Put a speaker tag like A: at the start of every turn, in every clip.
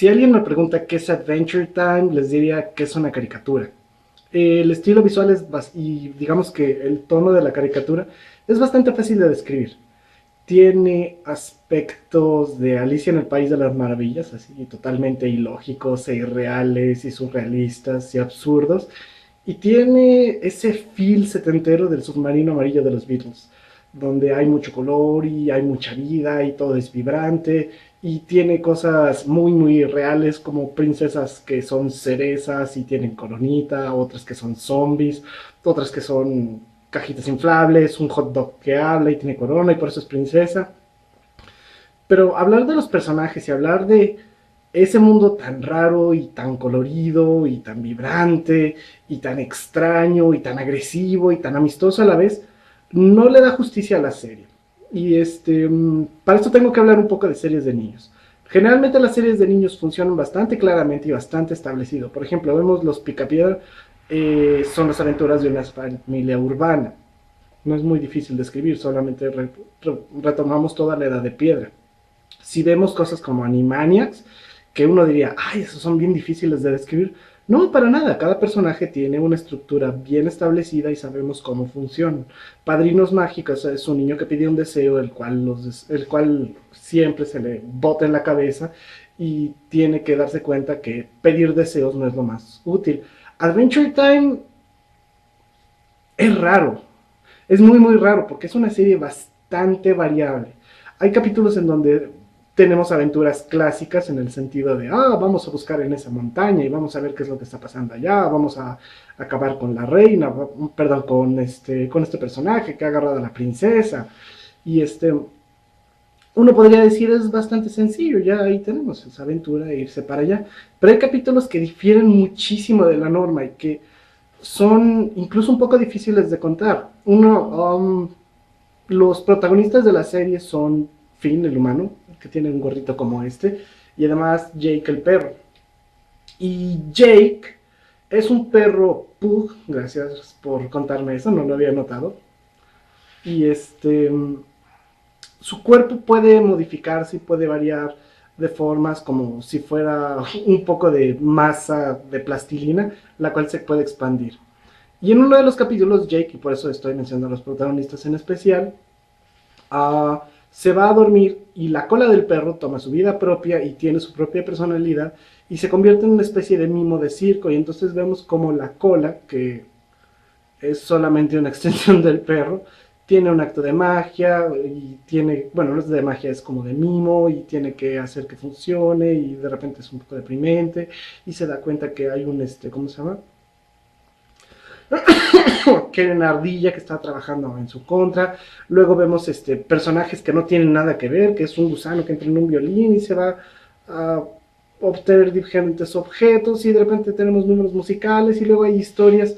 A: Si alguien me pregunta qué es Adventure Time, les diría que es una caricatura. El estilo visual y digamos que el tono de la caricatura es bastante fácil de describir. Tiene aspectos de Alicia en el País de las Maravillas, así totalmente ilógicos e irreales y surrealistas y absurdos. Y tiene ese feel setentero del submarino amarillo de los Beatles, donde hay mucho color y hay mucha vida y todo es vibrante. Y tiene cosas muy, muy reales como princesas que son cerezas y tienen coronita, otras que son zombies, otras que son cajitas inflables, un hot dog que habla y tiene corona y por eso es princesa. Pero hablar de los personajes y hablar de ese mundo tan raro y tan colorido y tan vibrante y tan extraño y tan agresivo y tan amistoso a la vez, no le da justicia a la serie. Y para esto tengo que hablar un poco de series de niños. Generalmente las series de niños funcionan bastante claramente y bastante establecido. Por ejemplo, vemos Los Picapiedra, son las aventuras de una familia urbana. No es muy difícil de escribir, solamente retomamos toda la edad de piedra. Si vemos cosas como Animaniacs, que uno diría, ay, esos son bien difíciles de describir. No, para nada, cada personaje tiene una estructura bien establecida y sabemos cómo funcionan. Padrinos Mágicos es un niño que pide un deseo, el cual siempre se le bota en la cabeza y tiene que darse cuenta que pedir deseos no es lo más útil. Adventure Time es raro, es muy muy raro porque es una serie bastante variable. Hay capítulos en donde tenemos aventuras clásicas en el sentido de, vamos a buscar en esa montaña y vamos a ver qué es lo que está pasando allá, vamos a acabar con la reina, perdón, con este personaje que ha agarrado a la princesa. Y uno podría decir es bastante sencillo, ya ahí tenemos esa aventura e irse para allá. Pero hay capítulos que difieren muchísimo de la norma y que son incluso un poco difíciles de contar. Los protagonistas de la serie son Finn, el humano, que tiene un gorrito como este, y además Jake, el perro. Y Jake es un perro pug, gracias por contarme eso, no lo había notado. Y su cuerpo puede modificarse y puede variar de formas como si fuera un poco de masa de plastilina, la cual se puede expandir. Y en uno de los capítulos, Jake, y por eso estoy mencionando a los protagonistas en especial, se va a dormir y la cola del perro toma su vida propia y tiene su propia personalidad y se convierte en una especie de mimo de circo. Y entonces vemos como la cola, que es solamente una extensión del perro, tiene un acto de magia y tiene, bueno, no es de magia, es como de mimo y tiene que hacer que funcione y de repente es un poco deprimente y se da cuenta que hay un, ¿cómo se llama? Que hay una ardilla que está trabajando en su contra. Luego vemos personajes que no tienen nada que ver, que es un gusano que entra en un violín y se va a obtener diferentes objetos y de repente tenemos números musicales y luego hay historias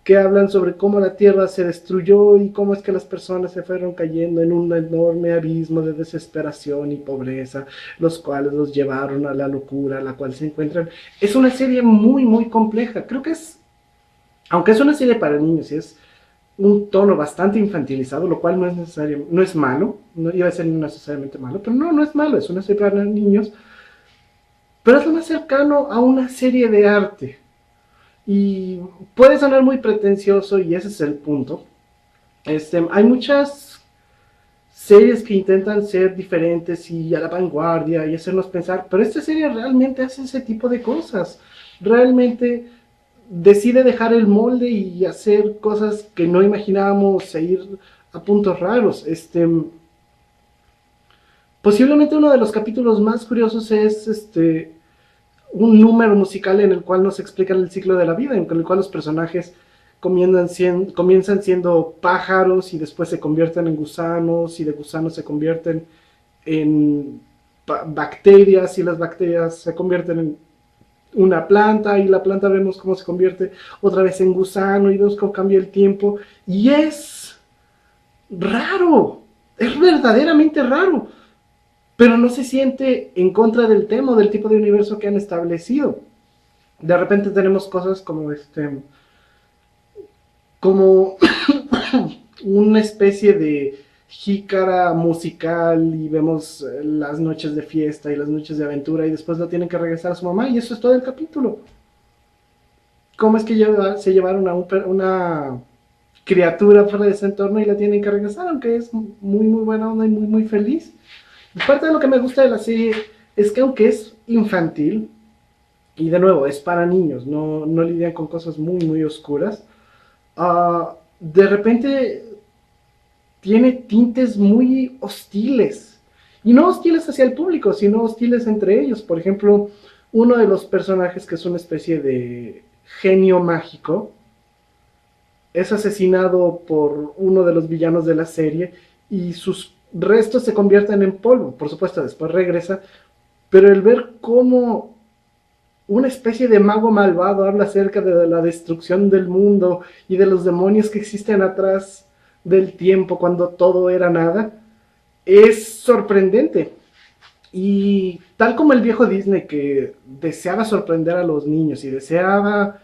A: que hablan sobre cómo la Tierra se destruyó y cómo es que las personas se fueron cayendo en un enorme abismo de desesperación y pobreza, los cuales los llevaron a la locura a la cual se encuentran. Es una serie muy, muy compleja. Creo que aunque es una serie para niños y es un tono bastante infantilizado, lo cual no es necesario, no es malo, no iba a ser necesariamente malo, pero no es malo, es una serie para niños, pero es lo más cercano a una serie de arte. Y puede sonar muy pretencioso y ese es el punto. Hay muchas series que intentan ser diferentes y a la vanguardia y hacernos pensar, pero esta serie realmente hace ese tipo de cosas. Realmente decide dejar el molde y hacer cosas que no imaginábamos e ir a puntos raros. Posiblemente uno de los capítulos más curiosos es un número musical en el cual nos explican el ciclo de la vida, en el cual los personajes comienzan siendo pájaros y después se convierten en gusanos y de gusanos se convierten en bacterias y las bacterias se convierten en una planta y la planta vemos cómo se convierte otra vez en gusano y vemos cómo cambia el tiempo y es raro, es verdaderamente raro, pero no se siente en contra del tema o del tipo de universo que han establecido. De repente tenemos cosas como como una especie de jícara musical y vemos las noches de fiesta y las noches de aventura y después lo tienen que regresar a su mamá y eso es todo el capítulo. ¿Cómo es que se llevaron a una criatura fuera de ese entorno y la tienen que regresar? Aunque es muy muy buena onda y muy muy feliz. Y parte de lo que me gusta de la serie es que aunque es infantil, y de nuevo es para niños, no lidian con cosas muy muy oscuras, de repente tiene tintes muy hostiles. Y no hostiles hacia el público, sino hostiles entre ellos. Por ejemplo, uno de los personajes que es una especie de genio mágico es asesinado por uno de los villanos de la serie y sus restos se convierten en polvo. Por supuesto, después regresa. Pero el ver cómo una especie de mago malvado habla acerca de la destrucción del mundo y de los demonios que existen atrás del tiempo cuando todo era nada, es sorprendente. Y tal como el viejo Disney que deseaba sorprender a los niños y deseaba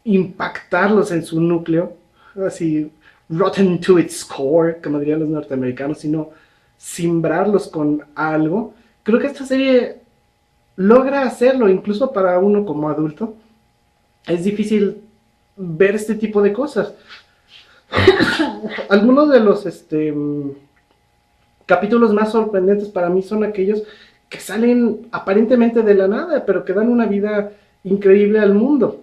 A: impactarlos en su núcleo, así rotten to its core, como dirían los norteamericanos, sino simbrarlos con algo, creo que esta serie logra hacerlo incluso para uno como adulto. Es difícil ver este tipo de cosas. Algunos de los capítulos más sorprendentes para mí son aquellos que salen aparentemente de la nada, pero que dan una vida increíble al mundo.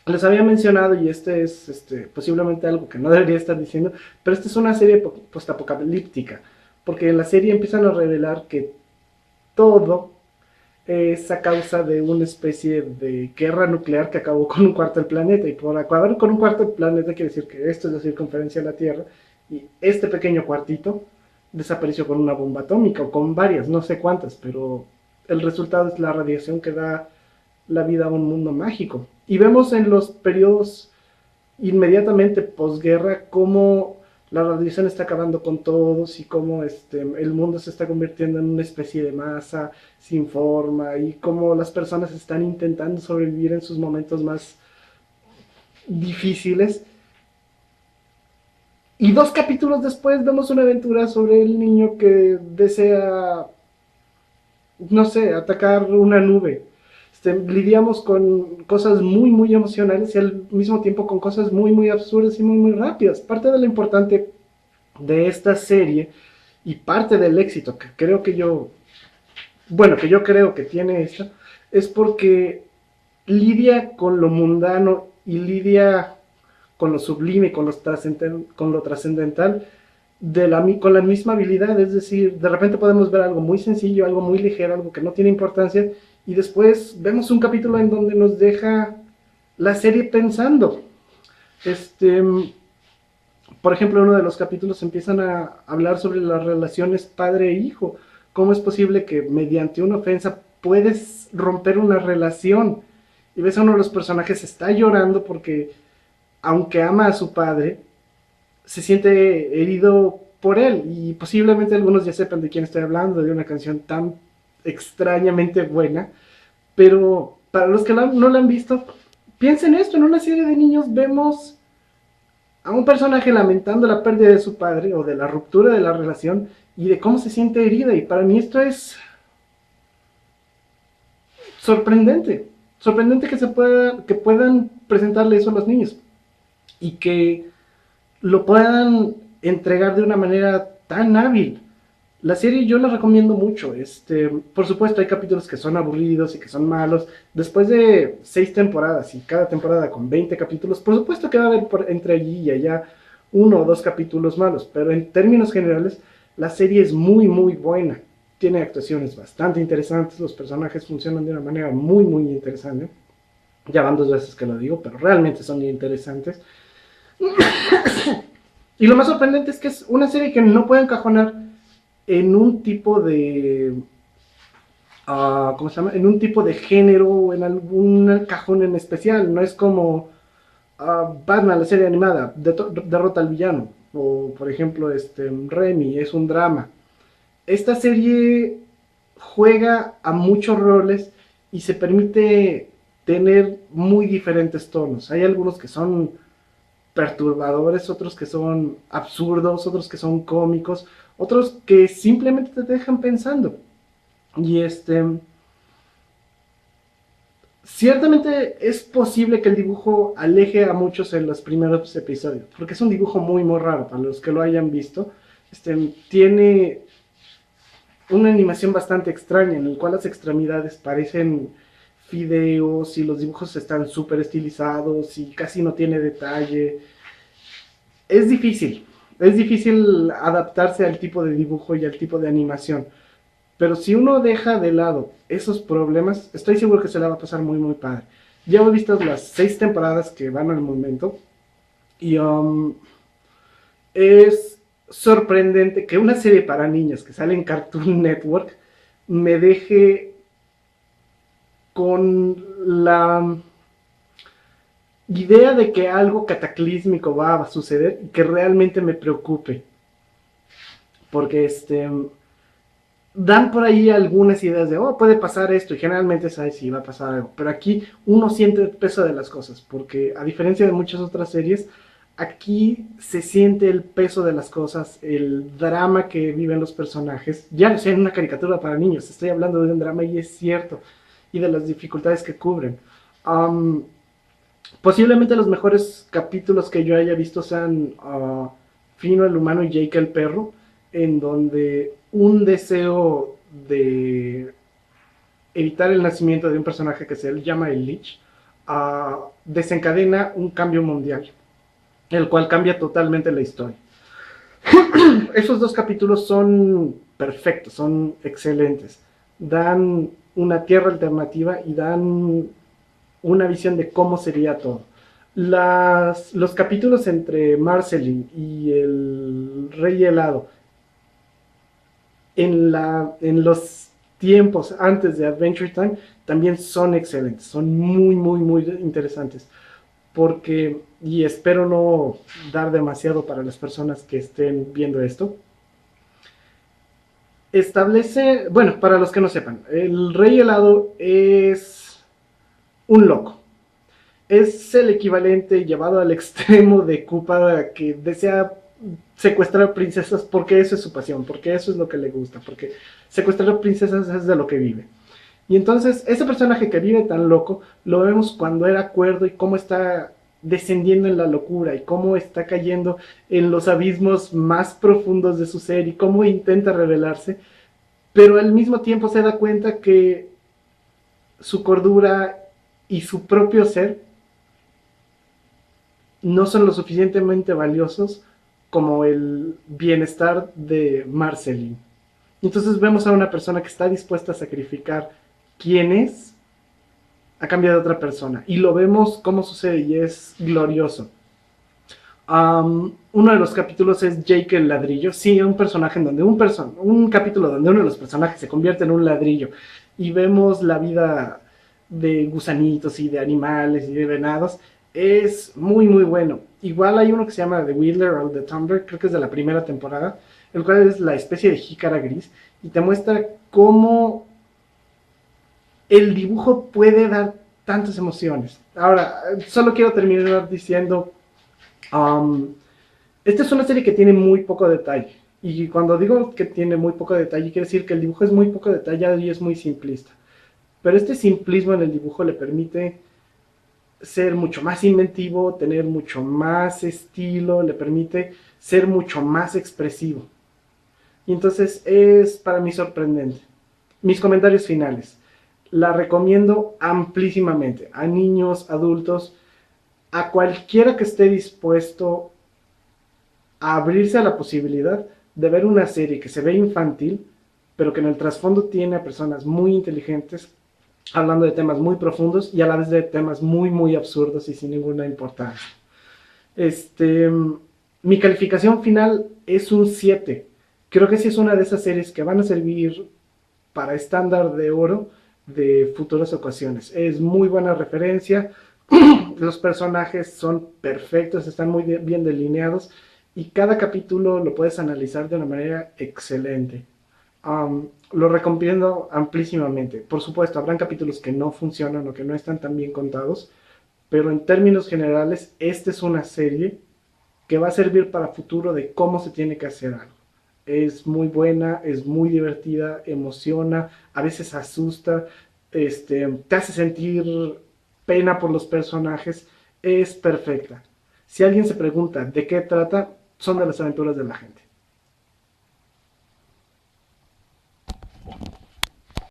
A: Les había mencionado, y este es posiblemente algo que no debería estar diciendo, pero esta es una serie postapocalíptica, porque en la serie empiezan a revelar que todo es a causa de una especie de guerra nuclear que acabó con un cuarto del planeta. Y por acabar con un cuarto del planeta quiere decir que esto es la circunferencia de la Tierra y este pequeño cuartito desapareció con una bomba atómica o con varias, no sé cuántas, pero el resultado es la radiación que da la vida a un mundo mágico. Y vemos en los periodos inmediatamente posguerra cómo la radiación está acabando con todos y cómo el mundo se está convirtiendo en una especie de masa sin forma y cómo las personas están intentando sobrevivir en sus momentos más difíciles. Y 2 capítulos después vemos una aventura sobre el niño que desea, no sé, atacar una nube. Lidiamos con cosas muy, muy emocionales y al mismo tiempo con cosas muy, muy absurdas y muy, muy rápidas. Parte de lo importante de esta serie y parte del éxito que creo que que yo creo que tiene esta, es porque lidia con lo mundano y lidia con lo sublime, con lo trascendental con la misma habilidad. Es decir, de repente podemos ver algo muy sencillo, algo muy ligero, algo que no tiene importancia, y después vemos un capítulo en donde nos deja la serie pensando. Este, por ejemplo, en uno de los capítulos empiezan a hablar sobre las relaciones padre e hijo. ¿Cómo es posible que mediante una ofensa puedes romper una relación? Y ves a uno de los personajes está llorando porque, aunque ama a su padre, se siente herido por él. Y posiblemente algunos ya sepan de quién estoy hablando, de una canción tan extrañamente buena. Pero para los que no la han visto, piensen esto: en una serie de niños vemos a un personaje lamentando la pérdida de su padre o de la ruptura de la relación y de cómo se siente herida. Y para mí esto es sorprendente. Sorprendente que puedan presentarle eso a los niños y que lo puedan entregar de una manera tan hábil. La serie yo la recomiendo mucho. Por supuesto hay capítulos que son aburridos y que son malos. Después de 6 temporadas y cada temporada con 20 capítulos, por supuesto que va a haber entre allí y allá 1 o 2 capítulos malos. Pero en términos generales, la serie es muy muy buena. Tiene actuaciones bastante interesantes. Los personajes funcionan de una manera muy muy interesante. Ya van 2 veces que lo digo, pero realmente son interesantes. Y lo más sorprendente es que es una serie que no puede encajonar en un tipo de ¿cómo se llama? En un tipo de género o en algún cajón en especial. No es como Batman, la serie animada, derrota al villano, o por ejemplo Remy es un drama. Esta serie juega a muchos roles y se permite tener muy diferentes tonos. Hay algunos que son perturbadores, otros que son absurdos, otros que son cómicos, otros que simplemente te dejan pensando. Y ciertamente es posible que el dibujo aleje a muchos en los primeros episodios, porque es un dibujo muy raro para los que lo hayan visto. Tiene una animación bastante extraña en la cual las extremidades parecen fideos y los dibujos están súper estilizados y casi no tiene detalle. Es difícil, es difícil adaptarse al tipo de dibujo y al tipo de animación. Pero si uno deja de lado esos problemas, estoy seguro que se la va a pasar muy padre. Ya he visto las 6 temporadas que van al momento y es sorprendente que una serie para niños que sale en Cartoon Network me deje con la idea de que algo cataclísmico va a suceder y que realmente me preocupe. Porque dan por ahí algunas ideas de, oh, puede pasar esto, y generalmente sabes si va a pasar algo. Pero aquí uno siente el peso de las cosas, porque a diferencia de muchas otras series, aquí se siente el peso de las cosas, el drama que viven los personajes. Ya no sé, en una caricatura para niños, estoy hablando de un drama y es cierto, y de las dificultades que cubren. Um, Posiblemente los mejores capítulos que yo haya visto sean Fino el humano y Jake el perro, en donde un deseo de evitar el nacimiento de un personaje que se llama el Lich desencadena un cambio mundial, el cual cambia totalmente la historia. Esos dos capítulos son perfectos, son excelentes. Dan una tierra alternativa y dan una visión de cómo sería todo. Los capítulos entre Marceline y el Rey Helado en los tiempos antes de Adventure Time también son excelentes, son muy interesantes. Porque, y espero no dar demasiado para las personas que estén viendo esto, establece, bueno, para los que no sepan, el Rey Helado es un loco. Es el equivalente llevado al extremo de Koopa que desea secuestrar princesas porque eso es su pasión, porque eso es lo que le gusta, porque secuestrar princesas es de lo que vive. Y entonces ese personaje que vive tan loco lo vemos cuando era cuerdo y cómo está descendiendo en la locura y cómo está cayendo en los abismos más profundos de su ser y cómo intenta rebelarse, pero al mismo tiempo se da cuenta que su cordura y su propio ser no son lo suficientemente valiosos como el bienestar de Marceline. Entonces vemos a una persona que está dispuesta a sacrificar quién es a cambio de otra persona. Y lo vemos cómo sucede y es glorioso. Uno de los capítulos es Jake el ladrillo. Sí, un personaje en donde un capítulo donde uno de los personajes se convierte en un ladrillo. Y vemos la vida de gusanitos y de animales y de venados. Es muy bueno. Igual hay uno que se llama The Wheeler o The Tumbler, creo que es de la primera temporada, el cual es la especie de jícara gris y te muestra cómo el dibujo puede dar tantas emociones. Ahora, solo quiero terminar diciendo, esta es una serie que tiene muy poco detalle. Y cuando digo que tiene muy poco detalle, quiere decir que el dibujo es muy poco detallado y es muy simplista. Pero este simplismo en el dibujo le permite ser mucho más inventivo, tener mucho más estilo, le permite ser mucho más expresivo. Y entonces es para mí sorprendente. Mis comentarios finales. La recomiendo amplísimamente a niños, adultos, a cualquiera que esté dispuesto a abrirse a la posibilidad de ver una serie que se ve infantil, pero que en el trasfondo tiene a personas muy inteligentes hablando de temas muy profundos y a la vez de temas muy absurdos y sin ninguna importancia. Este, Mi calificación final es un 7. Creo que sí es una de esas series que van a servir para estándar de oro de futuras ocasiones. Es muy buena referencia, los personajes son perfectos, están muy bien delineados y cada capítulo lo puedes analizar de una manera excelente. Lo recomiendo amplísimamente. Por supuesto, habrán capítulos que no funcionan o que no están tan bien contados, pero en términos generales, esta es una serie que va a servir para futuro de cómo se tiene que hacer algo. Es muy buena, es muy divertida, emociona, a veces asusta, te hace sentir pena por los personajes, es perfecta. Si alguien se pregunta de qué trata, son de las aventuras de la gente.